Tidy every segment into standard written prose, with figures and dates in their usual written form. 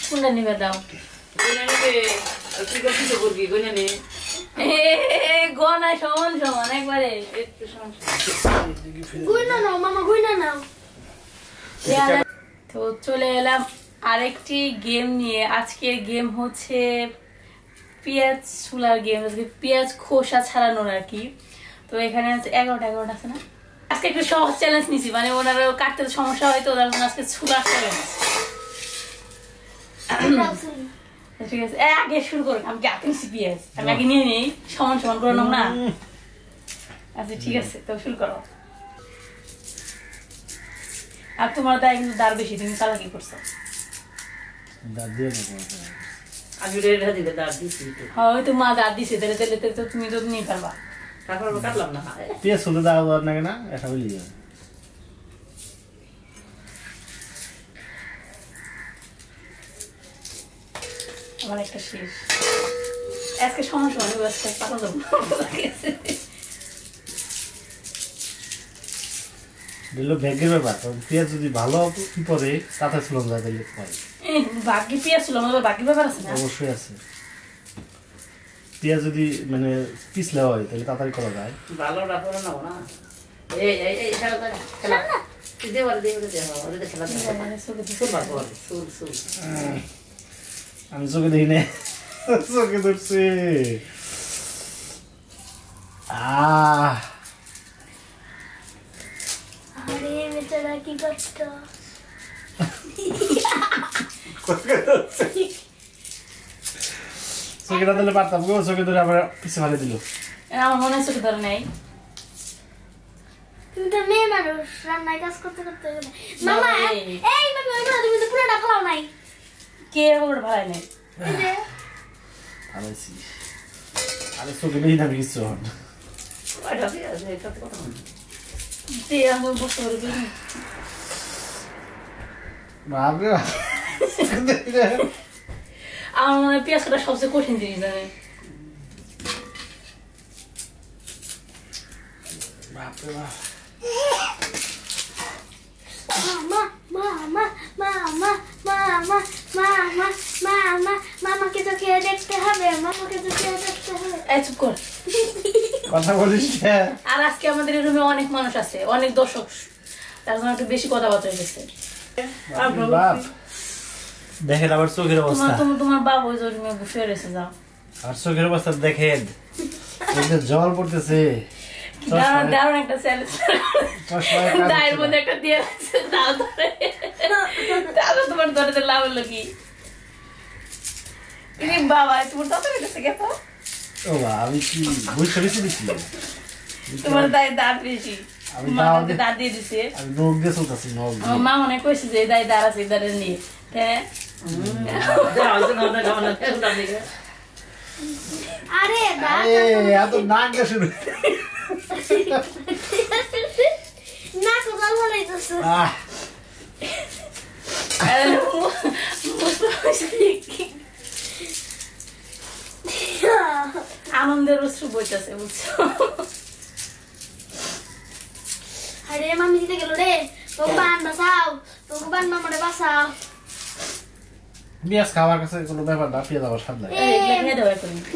কোনটা নিবে দাও গনায় সমান সমান একবারে তো চলে এলাম আরেকটি গেম নিয়ে। আজকের গেম হচ্ছে পেঁয়াজ ছুলার গেম, পেঁয়াজ খোসা ছাড়ানোর আর কি। তো এখানে 11টা আছে না। আজকে একটু সহজ চ্যালেঞ্জ নিছি, মানে ওনারা কাটতে সমস্যা হয় তো ওনার জন্য আজকে ছুলার চ্যালেঞ্জ। ঠিক আছে, আগে শুরু করুন। আমি আগে নিচ্ছি পেঁয়াজ, আমি আগে নিয়ে নিই, সমান সমান করে নাও না। আচ্ছা ঠিক আছে, তো শুরু করো। আর তোমার দায় কিন্তু দাঁড় বেশি, তুমি কালা কি করছো? হ্যাঁ তো মা দাঁড় দিছে, তাহলে তো তুমি তো নিয়ে পারবা। কাটলাম না পেঁয়াজ শুধু দাঁড়া দেওয়ার না কেনা এটা বলি আমার একটা শেষ। আজকে সমস্যা অনেক পাতা দেবো। ভাগ্যের ব্যাপার, পেঁয়াজ যদি ভালো কি পরে তাতে চলন যায় তাহলে ভাগ্যে পেঁয়াজ ছিল আমাদের ভাগ্যের ব্যাপার আছে না? অবশ্যই আছে। পেঁয়াজ যদি মানে পিছলে হয় তাহলে তাড়াতাড়ি করা যায়। ভালো রাখো না না এই এই এই খেলা খেলা দেওয়ার দেওয়ার খেলা আমি চোখে দেখি না, চোখে ধরছে। কি কষ্ট চোখেটা দিলে পারতাম গো, চোখে ধরে আবার পিছে ফেলে দিল। আমার মনে হয় চোখে ধরে নাই। তুমি তো মেয়ে মানুষ, রান্নায় কাজ করতে করতে মামা এই মামা তুমি তো পুরোটা ফলাও নাই। কে ওর ভাই নাই আলাইছি। আরে চোখে নেই না কিছু হন ওইটা আছে এটা তো কথা না। তে আমি বসে রইছি বাবা। আমার মনে হয় পেঁয়াজটা সবচেয়ে কঠিন জিনিস জানেন। মামাকে তো খেয়ে দেখতে হবে, মামাকে তো খেয়ে দেখতে হবে। চুপ কর, কথা বলিস। আর আজকে আমাদের এই রুমে অনেক মানুষ আছে, অনেক দর্শক, তার জন্য একটু বেশি কথাবার্তা হয়েছে। দেখেন আবার চোখের অবস্থা। তোমার বাবা ওই রুমে বসে রয়েছে, যাও। আর চোখের অবস্থা দেখেন, জল পড়তেছে। দারুণ একটা চ্যালেঞ্জ, দায়ের মধ্যে একটা দিয়ে আছে, তাহলে তোমার ধরে লাভ হলো কি? বাবা তোমার দাঁত বেড়েছে গেছো। ও বা আমি কি বুঝতে বেশি দিচ্ছি, তোমার দাঁত বেশি। দাঁত দিয়ে দিছে, আমি নখ দিয়ে চলতেছি। মা মনে কইছে যে দাঁত আছে, দাঁড়ে নিয়ে। হ্যাঁ আরে এত নাক শুরু না তো গাল বলাইতেছে। আনন্দের অশ্রু বইতেছে, বুঝছো? আরে মামি দিতে গেল রে, তোকে বান বাঁচাও, তোকে বান মামারে বাঁচাও। পেঁয়াজ খাওয়ার কাছে কোনো ব্যাপার না, পেঁয়াজ আবার স্বাদ লাগে।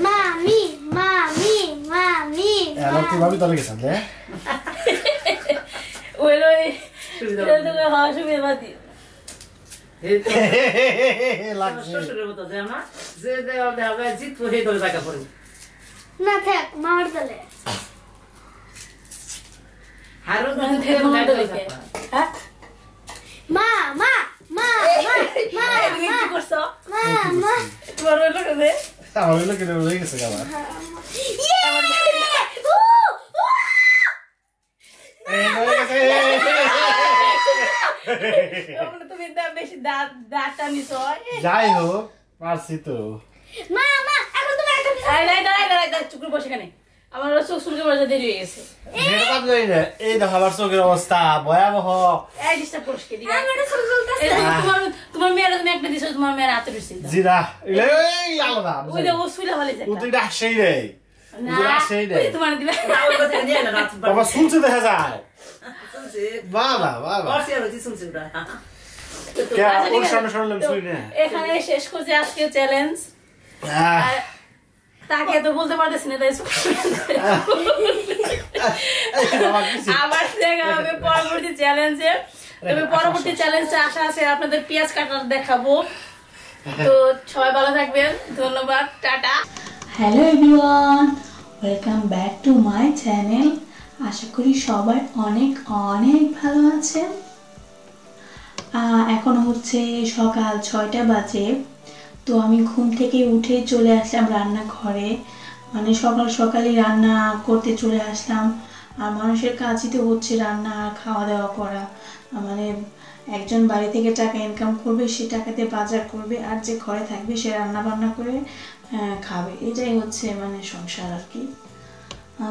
মামি মামি মামি ভাবি তোর গেছে না থাক মামার দলে মা মা মা যাই হোক পারছি তো। চুকুর বসে কেন আমার চোখ শুনতে দেরি হয়ে গেছে। এই দেখো আমার চোখের অবস্থা ভয়াবহ। তোমার মেয়েরা তুমি একটা দিছো, তোমার মেয়ের হাতে রয়েছে। জিরা আলাদা সেই রে তোমার শুনছে দেখা যায়। বাবা বাবা এখানে শেষ করছি আজকে চ্যালেঞ্জ তাকে তো বলতে পারতেছি না তাই আবার দেখা হবে পরবর্তী চ্যালেঞ্জে তবে পরবর্তী চ্যালেঞ্জে আশা আছে আপনাদের পেঁয়াজ কাটার দেখাবো তো সবাই ভালো থাকবেন ধন্যবাদ tata hello everyone welcome back to my channel আশা করি সবাই অনেক অনেক ভালো আছেন এখন হচ্ছে সকাল 6টা বাজে তো আমি ঘুম থেকে উঠে চলে আসলাম রান্নাঘরে মানে সকাল সকালই রান্না করতে চলে আসলাম আর মানুষের কাজই তো হচ্ছে রান্না আর খাওয়া দাওয়া করা মানে একজন বাড়ি থেকে টাকা ইনকাম করবে সে টাকাতে বাজার করবে আর যে ঘরে থাকবে সে রান্না বান্না করে খাবে এটাই হচ্ছে মানে সংসার আর কি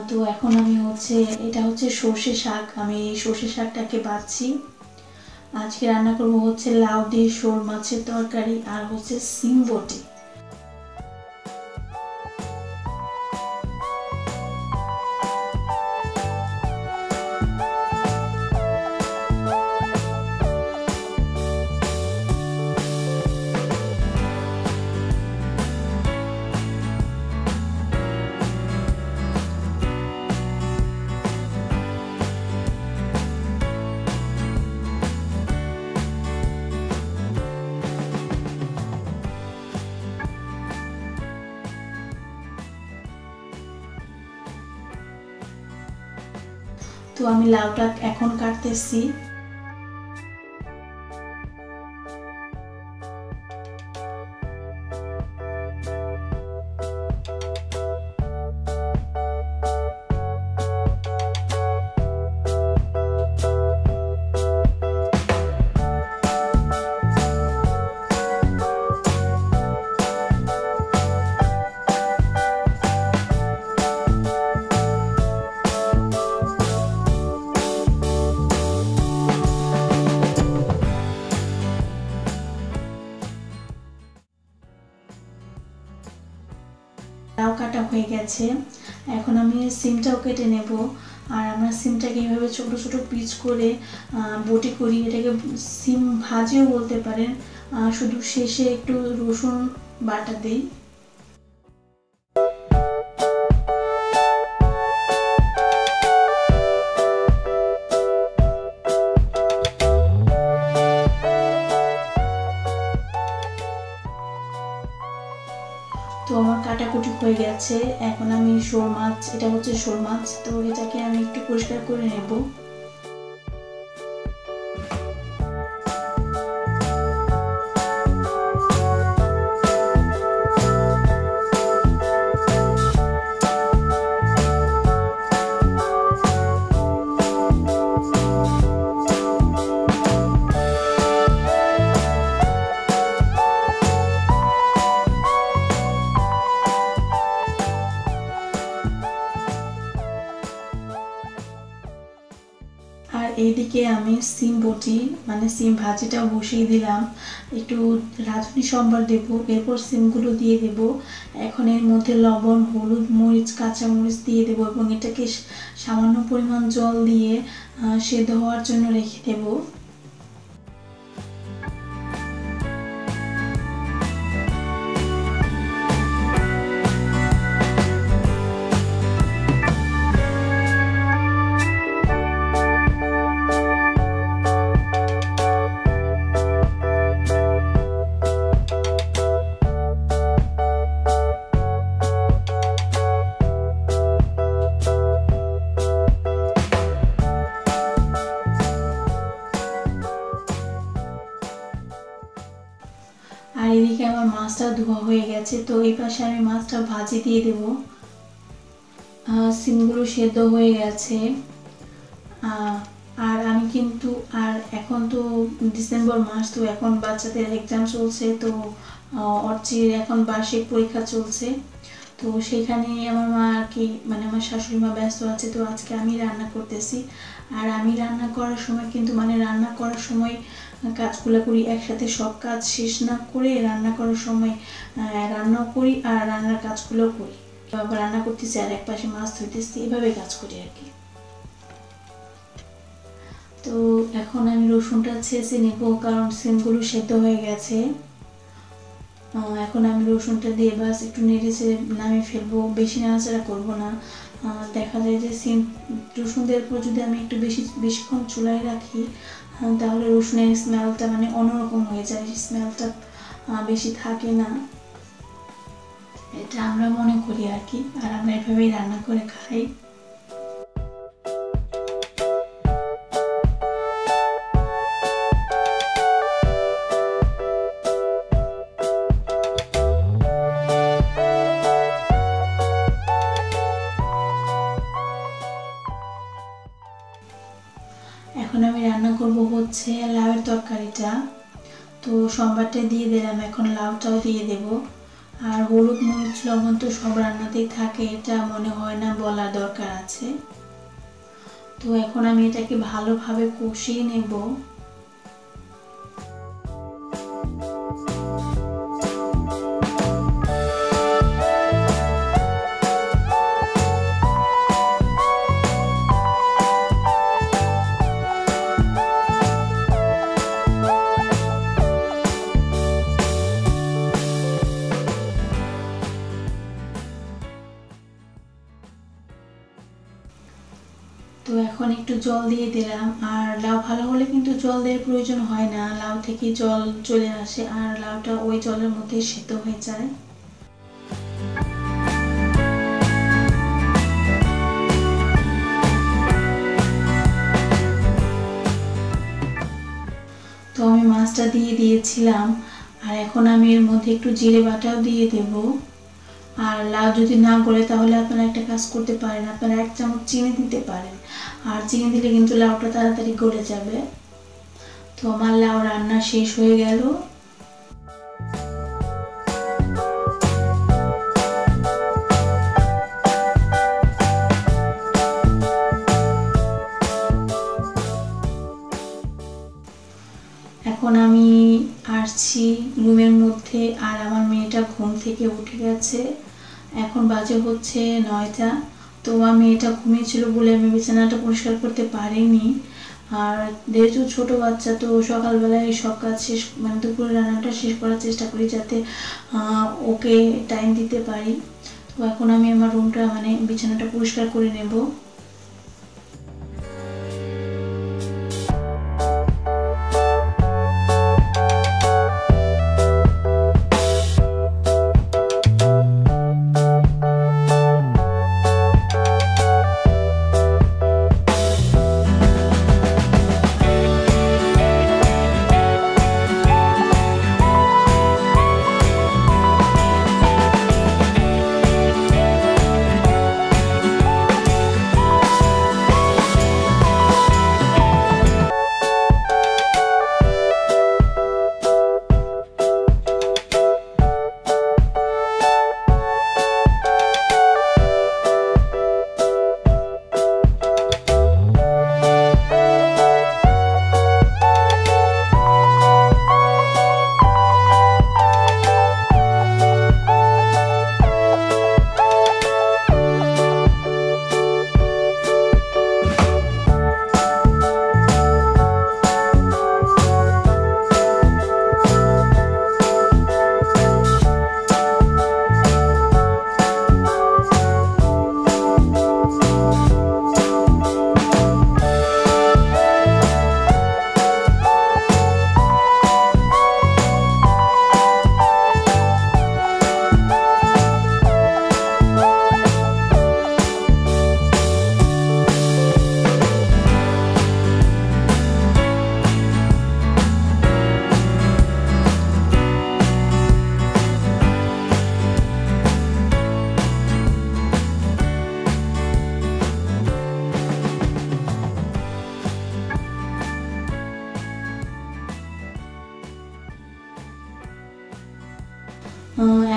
তো এখন আমি হচ্ছে এটা হচ্ছে সর্ষে শাক আমি এই সর্ষে শাকটাকে বাছছি আজকে রান্না করব হচ্ছে লাউ দিয়ে শোল মাছের তরকারি আর হচ্ছে সিম বটি তো আমি লাউটা এখন কাটতেছি লাউ কাটা হয়ে গেছে এখন আমি সিমটাও কেটে নেব আর আমরা সিমটাকে এইভাবে ছোট ছোট পিস করে বটি করি এটাকে সিম ভাজিও বলতে পারেন শুধু শেষে একটু রসুন বাটা দেই তো আমার কাটাকুটি হয়ে গেছে এখন আমি শোল মাছ এটা হচ্ছে শোল মাছ তো এটাকে আমি একটু পরিষ্কার করে নেব আর এইদিকে আমি সিম বটি মানে সিম ভাজিটাও বসিয়ে দিলাম একটু রাঁধুনি সম্বার দেব এরপর সিমগুলো দিয়ে দেব এখন এর মধ্যে লবণ হলুদ মরিচ কাঁচা মরিচ দিয়ে দেব এবং এটাকে সামান্য পরিমাণ জল দিয়ে সেদ্ধ হওয়ার জন্য রেখে দেব আর এদিকে আমার মাছটা ধোয়া হয়ে গেছে তো এই পাশে আমি মাছটা ভাজি দিয়ে দেব সিমগুলো সেদ্ধ হয়ে গেছে আর আমি কিন্তু আর এখন তো ডিসেম্বর মাস তো এখন বাচ্চাদের এক্সাম চলছে তো অর্চির এখন বার্ষিক পরীক্ষা চলছে তো সেখানে আমার মা আর কি মানে আমার শাশুড়ি মা ব্যস্ত আছে তো আজকে আমি রান্না করতেছি আর আমি রান্না করার সময় কিন্তু মানে রান্না করার সময় কাজগুলো করি একসাথে সব কাজ শেষ না করে রান্না করার সময় রান্নাও করি আর রান্নার কাজগুলো করি আবার রান্না করতেছি আর এক পাশে মাছ ধুইতেছি এভাবে কাজ করি আর কি তো এখন আমি রসুনটা ছেঁচে নেব, কারণ সিমগুলো সেদ্ধ হয়ে গেছে। এখন আমি রসুনটা দিয়ে বাস একটু নেড়ে চেড়ে নামিয়ে ফেলবো, বেশি নাড়াচাড়া করবো না। দেখা যায় যে রসুন দেওয়ার পর যদি আমি একটু বেশিক্ষণ চুলায় রাখি তাহলে রসুনের স্মেলটা মানে অন্যরকম হয়ে যায়, স্মেলটা বেশি থাকে না, এটা আমরা মনে করি আর কি। আর আমরা এভাবেই রান্না করে খাই। এখন আমি রান্না করব হচ্ছে লাউয়ের তরকারিটা। তো সম্বারটা দিয়ে দিলাম, এখন লাউটাও দিয়ে দেব। আর হলুদ মরিচ লবণ তো সব রান্নাতেই থাকে, এটা মনে হয় না বলার দরকার আছে। তো এখন আমি এটাকে ভালোভাবে কষিয়ে নেব। তো এখন একটু জল দিয়ে দিলাম। আর লাউ ভালো হলে কিন্তু জল দেওয়ার প্রয়োজন হয় না, লাউ থেকে জল চলে আসে আর লাউটা ওই জলের মধ্যে সেদ্ধ হয়ে যায়। তো আমি মাছটা দিয়ে দিয়েছিলাম, আর এখন আমি এর মধ্যে একটু জিরে বাটাও দিয়ে দেব। আর লাউ যদি না গলে তাহলে আপনারা একটা কাজ করতে পারেন, আপনারা 1 চামচ চিনি দিতে পারেন, আর চিনি দিলে কিন্তু লাউটা তাড়াতাড়ি গলে যাবে। তো আমার লাউ রান্না শেষ হয়ে গেল। এখন আমি আসছি রুমের মধ্যে, আর আমার মেয়েটা ঘুম থেকে উঠে গেছে। এখন বাজে হচ্ছে 9টা। তো আমার মেয়েটা ঘুমিয়েছিল বলে আমি বিছানাটা পরিষ্কার করতে পারিনি। আর যেহেতু ছোট বাচ্চা, তো সকালবেলায় সব কাজ শেষ মানে দুপুরে রান্নাটা শেষ করার চেষ্টা করি যাতে ওকে টাইম দিতে পারি। তো এখন আমি আমার রুমটা মানে বিছানাটা পরিষ্কার করে নেব।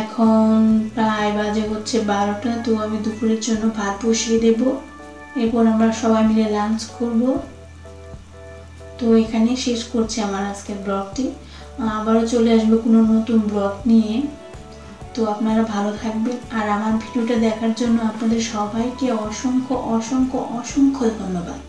এখন প্রায় বাজে হচ্ছে 12টা। তো আমি দুপুরের জন্য ভাত বসিয়ে দেব, এরপর আমরা সবাই মিলে লাঞ্চ করব। তো এখানে শেষ করছি আমার আজকের ব্লগটি। আবারও চলে আসবো কোনো নতুন ব্লগ নিয়ে। তো আপনারা ভালো থাকবেন, আর আমার ভিডিওটা দেখার জন্য আপনাদের সবাইকে অসংখ্য অসংখ্য অসংখ্য ধন্যবাদ।